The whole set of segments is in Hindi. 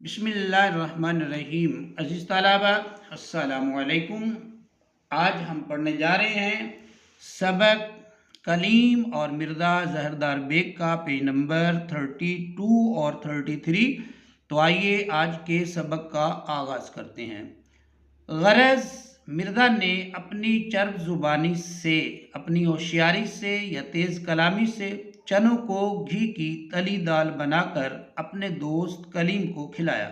बिस्मिल्लाहिर्रहमानिर्रहीम। अज़ीज़ तलबा अस्सलामु अलैकुम। आज हम पढ़ने जा रहे हैं सबक कलीम और मिर्ज़ा ज़हरदार बेग का पेज नंबर 32 और 33। तो आइए आज के सबक का आगाज़ करते हैं। गरज मिर्ज़ा ने अपनी चर्ब ज़ुबानी से, अपनी होशियारी से या तेज़ कलामी से चनों को घी की तली दाल बनाकर अपने दोस्त कलीम को खिलाया।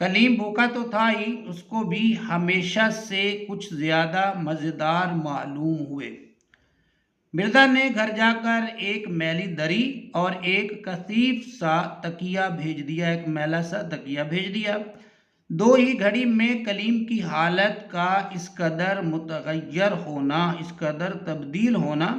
कलीम भूखा तो था ही, उसको भी हमेशा से कुछ ज़्यादा मज़ेदार मालूम हुए। मिर्ज़ा ने घर जाकर एक मैली दरी और एक कसीफ सा तकिया भेज दिया, एक मैला सा तकिया भेज दिया। दो ही घड़ी में कलीम की हालत का इस कदर मुतगय्यर होना, इस कदर तब्दील होना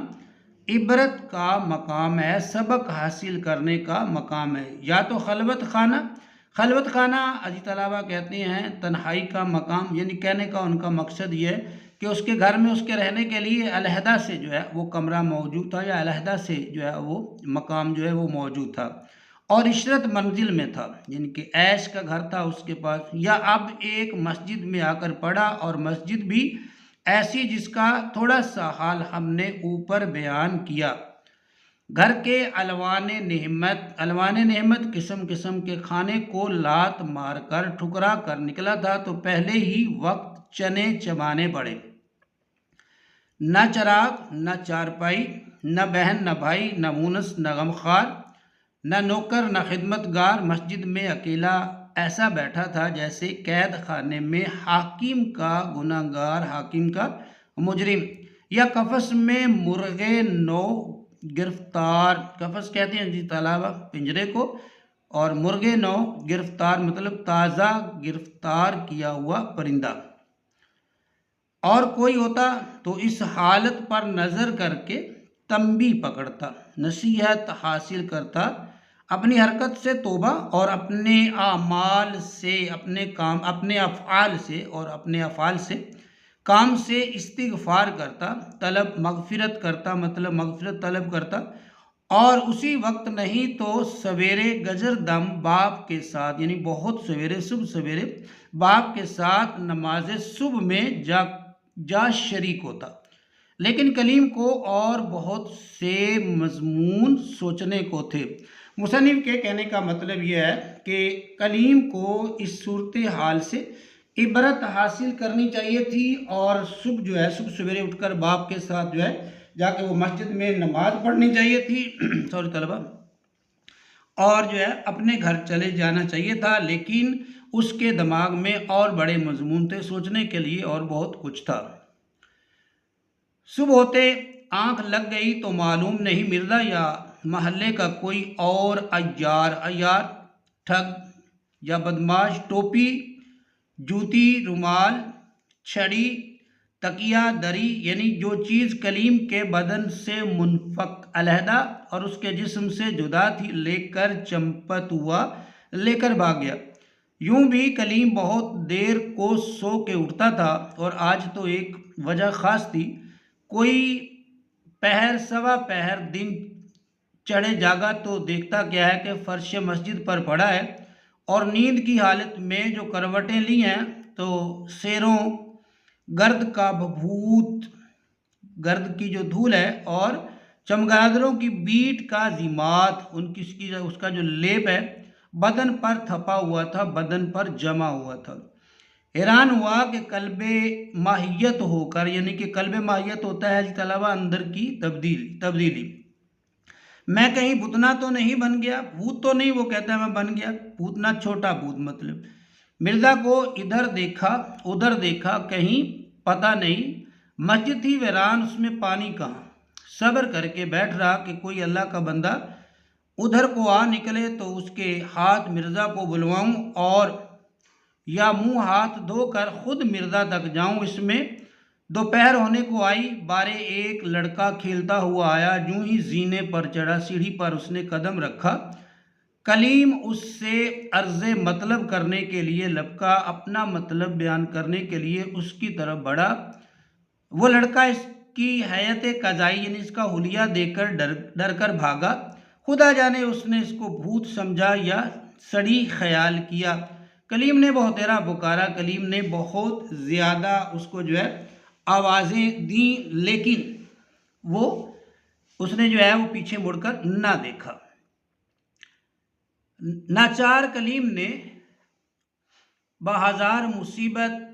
इबरत का मकाम है, सबक हासिल करने का मकाम है। या तो खलवत खाना अजी तलाबा कहते हैं तन्हाई का मकाम, यानी कहने का उनका मकसद ये है कि उसके घर में उसके रहने के लिए अलहदा से जो है वो कमरा मौजूद था, या अलहदा से जो है वो मकाम जो है वो मौजूद था, और इशरत मंजिल में था, यानी कि ऐश का घर था उसके पास। या अब एक मस्जिद में आकर पड़ा, और मस्जिद भी ऐसी जिसका थोड़ा सा हाल हमने ऊपर बयान किया। घर के अलवान नेहमत किस्म किस्म के खाने को लात मारकर ठुकरा कर निकला था, तो पहले ही वक्त चने चबाने पड़े। न चराग, न चारपाई, न बहन, न भाई, न मुनस, न गमखार, न नौकर, न खिदमतगार। मस्जिद में अकेला ऐसा बैठा था जैसे कैद खाने में हाकिम का गुनाहगार, हाकिम का मुजरिम, या कफस में मुर्गे नौ गिरफ्तार। कफस कहते हैं जी तालाबा पिंजरे को, और मुर्गे नौ गिरफ्तार मतलब ताज़ा गिरफ्तार किया हुआ परिंदा। और कोई होता तो इस हालत पर नज़र करके तंबी पकड़ता, नसीहत हासिल करता, अपनी हरकत से तौबा और अपने आमाल से, अपने अफ़आल से काम से इस्तिग़फ़ार करता, तलब मग़फ़िरत करता, मतलब मग़फ़िरत तलब करता। और उसी वक्त नहीं तो सवेरे गजर दम बाप के साथ, यानी बहुत सवेरे, सुबह सवेरे बाप के साथ नमाज सुबह में जा शरीक होता। लेकिन कलीम को और बहुत से मज़मून सोचने को थे। मुसन्निफ़ के कहने का मतलब यह है कि कलीम को इस सूरत हाल से इबरत हासिल करनी चाहिए थी, और सुबह सवेरे उठकर बाप के साथ जो है जाके वो मस्जिद में नमाज पढ़नी चाहिए थी सॉरी तलबा, और जो है अपने घर चले जाना चाहिए था। लेकिन उसके दिमाग में और बड़े मजमून थे, सोचने के लिए और बहुत कुछ था। सुबह होते आंख लग गई तो मालूम नहीं मिर्ज़ा या महल्ले का कोई और अय्यार ठग या बदमाश टोपी, जूती, रुमाल, छड़ी, तकिया, दरी, यानी जो चीज़ कलीम के बदन से मुनफक अलहदा और उसके जिस्म से जुदा थी, लेकर चंपत हुआ लेकर भाग गया। यूं भी कलीम बहुत देर को सो के उठता था, और आज तो एक वजह ख़ास थी। कोई पहर सवा पहर दिन चढ़े जागा तो देखता क्या है कि फर्श मस्जिद पर पड़ा है, और नींद की हालत में जो करवटें ली हैं तो शेरों गर्द का भभूत, गर्द की जो धूल है, और चमगादड़ों की बीट का जिमात, उसका जो लेप है बदन पर थपा हुआ था, बदन पर जमा हुआ था। हैरान हुआ कि कल्बे माहियत होकर, यानी कि कल्बे माहियत होता है तलबा अंदर की तब्दीली, मैं कहीं भूतना तो नहीं बन गया, भूत तो नहीं, वो कहता है मैं बन गया भूतना, छोटा भूत मतलब। मिर्ज़ा को इधर देखा उधर देखा, कहीं पता नहीं। मस्जिद थी वीरान, उसमें पानी कहाँ। सब्र करके बैठ रहा कि कोई अल्लाह का बंदा उधर को आ निकले तो उसके हाथ मिर्ज़ा को बुलवाऊं, और या मुंह हाथ धोकर खुद मिर्ज़ा तक जाऊं। इसमें दोपहर होने को आई, बारे एक लड़का खेलता हुआ आया। यूं ही जीने पर चढ़ा, सीढ़ी पर उसने कदम रखा। कलीम उससे अर्ज़े मतलब करने के लिए लपका, अपना मतलब बयान करने के लिए उसकी तरफ बढ़ा। वो लड़का इसकी हैयत कज़ाई, यानी इसका हुलिया देकर डर कर भागा। खुदा जाने उसने इसको भूत समझा या सड़ी ख्याल किया। कलीम ने बहुतेरा पुकारा, कलीम ने बहुत ज़्यादा उसको जो है आवाज़ें दी, लेकिन वो उसने जो है वो पीछे मुड़कर ना देखा। नाचार कलीम ने बाहज़ार मुसीबत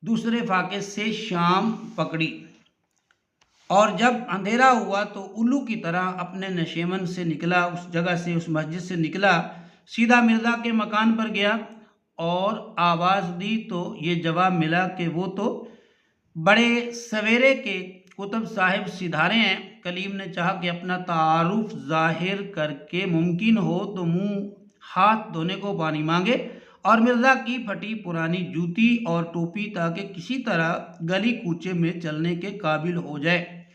दूसरे फाके से शाम पकड़ी, और जब अंधेरा हुआ तो उल्लू की तरह अपने नशेमन से निकला, उस जगह से, उस मस्जिद से निकला, सीधा मिर्ज़ा के मकान पर गया और आवाज़ दी तो ये जवाब मिला कि वो तो बड़े सवेरे के कुतुब साहिब सिधारे हैं। कलीम ने चाहा कि अपना तारुफ जाहिर करके मुमकिन हो तो मुंह हाथ धोने को पानी मांगे और मिर्ज़ा की फटी पुरानी जूती और टोपी, ताकि किसी तरह गली कूचे में चलने के काबिल हो जाए।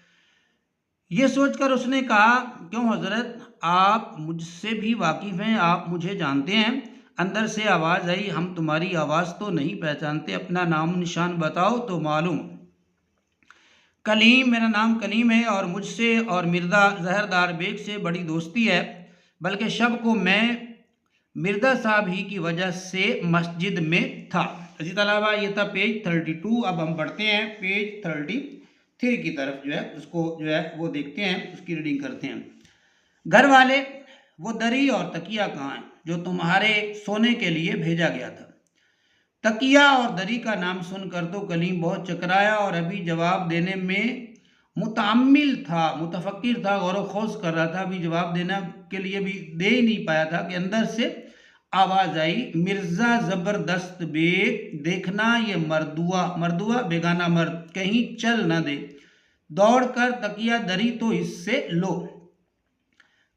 ये सोचकर उसने कहा, क्यों हजरत, आप मुझसे भी वाकिफ़ हैं, आप मुझे जानते हैं। अंदर से आवाज़ आई, हम तुम्हारी आवाज़ तो नहीं पहचानते, अपना नाम निशान बताओ तो मालूम। कलीम, मेरा नाम कलीम है और मुझसे और मिर्ज़ा जहरदार बेग से बड़ी दोस्ती है, बल्कि शब को मैं मिर्ज़ा साहब ही की वजह से मस्जिद में था। इसी तलावा ये था पेज 32। अब हम बढ़ते हैं पेज 33 की तरफ, जो है उसको जो है वो देखते हैं, उसकी रीडिंग करते हैं। घर वाले, वो दरी और तकिया कहाँ हैं जो तुम्हारे सोने के लिए भेजा गया था? तकिया और दरी का नाम सुनकर तो कलीम बहुत चकराया और अभी जवाब देने में मुताम्मिल था, मुतफक्किर था, गौर खोज कर रहा था, अभी जवाब देने के लिए भी दे ही नहीं पाया था कि अंदर से आवाज़ आई, मिर्ज़ा ज़बरदस्त बेग, देखना ये मर्दुआ, मर्दुआ बेगाना मर्द, कहीं चल न दे, दौड़कर तकिया दरी तो इससे लो।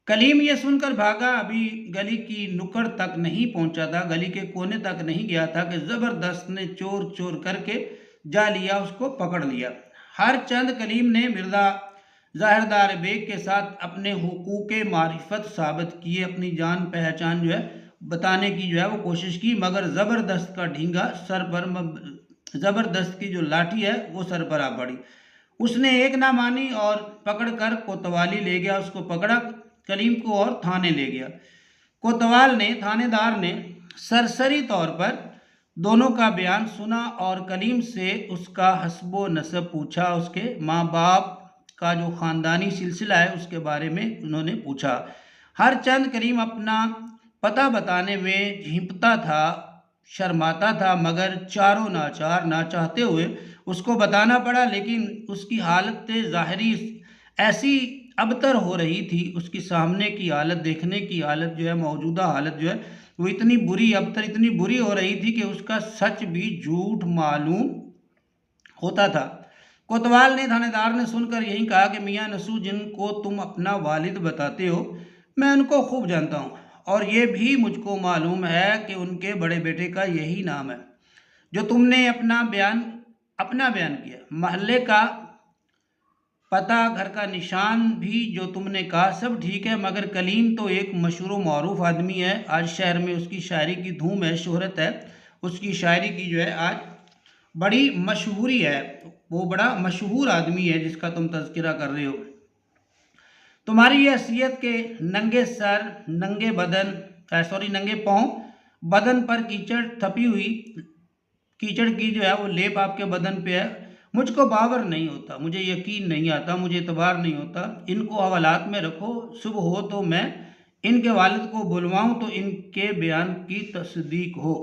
कलीम ये सुनकर भागा, अभी गली की नुक्कड़ तक नहीं पहुंचा था, गली के कोने तक नहीं गया था कि ज़बरदस्त ने चोर चोर करके जा लिया, उसको पकड़ लिया। हर चंद कलीम ने मिर्ज़ा ज़ाहिरदार बेग के साथ अपने हुकूक़े मारिफत साबित किए, अपनी जान पहचान जो है बताने की जो है वो कोशिश की, मगर ज़बरदस्त का ढींगा सर पर, ज़बरदस्त की जो लाठी है वो सर पर आ पड़ी। उसने एक ना मानी और पकड़कर कोतवाली ले गया, उसको पकड़ा कलीम को और थाने ले गया। कोतवाल ने, थानेदार ने सरसरी तौर पर दोनों का बयान सुना और कलीम से उसका हस्बो नसब पूछा, उसके माँ बाप का जो ख़ानदानी सिलसिला है उसके बारे में उन्होंने पूछा। हर चंद कलीम अपना पता बताने में झिंपता था, शर्माता था, मगर चारों नाचार ना चाहते हुए उसको बताना पड़ा। लेकिन उसकी हालत ज़ाहिरी ऐसी अबतर हो रही थी, उसकी सामने की हालत, देखने की हालत जो है, मौजूदा हालत जो है वो इतनी बुरी, अबतर इतनी बुरी हो रही थी कि उसका सच भी झूठ मालूम होता था। कोतवाल ने, थानेदार ने सुनकर यही कहा कि मियाँ नसू, जिनको तुम अपना वालिद बताते हो, मैं उनको खूब जानता हूँ और ये भी मुझको मालूम है कि उनके बड़े बेटे का यही नाम है। जो तुमने अपना बयान किया, महल्ले का पता, घर का निशान भी जो तुमने कहा, सब ठीक है, मगर कलीम तो एक मशहूर मारूफ आदमी है। आज शहर में उसकी शायरी की धूम है, शोहरत है, उसकी शायरी की जो है आज बड़ी मशहूरी है। वो बड़ा मशहूर आदमी है जिसका तुम तज़किरा कर रहे हो। तुम्हारी हैसियत के नंगे सर, नंगे बदन, नंगे पाँव, बदन पर कीचड़ थपी हुई, कीचड़ की जो है वो लेप आपके बदन पे है, मुझको बावर नहीं होता, मुझे यकीन नहीं आता, मुझे एतबार नहीं होता। इनको हवालात में रखो, सुबह हो तो मैं इनके वालिद को बुलवाऊं तो इनके बयान की तस्दीक हो।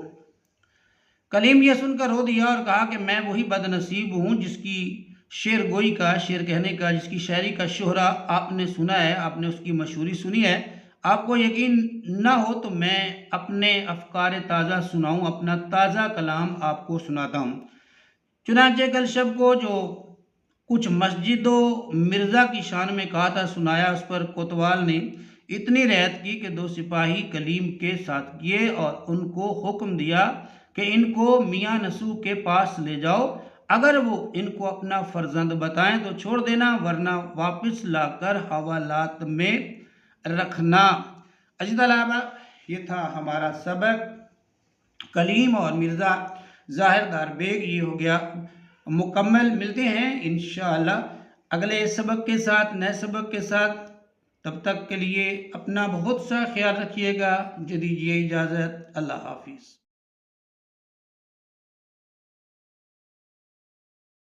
कलीम ये सुनकर रो दिया और कहा कि मैं वही बदनसीब हूँ जिसकी शेर गोई का, शेर कहने का, जिसकी शायरी का शोहरा आपने सुना है, आपने उसकी मशहूरी सुनी है। आपको यकीन ना हो तो मैं अपने अफकार ताज़ा सुनाऊँ, अपना ताज़ा कलाम आपको सुनाता हूँ। चुनांचे कल शब को जो कुछ मस्जिदों मिर्ज़ा की शान में कहा था सुनाया, उस पर कोतवाल ने इतनी रियायत की कि 2 सिपाही कलीम के साथ किए और उनको हुक्म दिया कि इनको मियाँ नसू के पास ले जाओ, अगर वो इनको अपना फर्जंद बताएं तो छोड़ देना, वरना वापस लाकर हवालात में रखना। अजीज़ तलबा, ये था हमारा सबक कलीम और मिर्ज़ा ज़ाहिरदार बेग, ये हो गया मुकम्मल। मिलते हैं इंशाअल्लाह अगले सबक के साथ, नए सबक के साथ। तब तक के लिए अपना बहुत सा ख्याल रखिएगा। मुझे दीजिए इजाज़त। अल्लाह हाफिज़।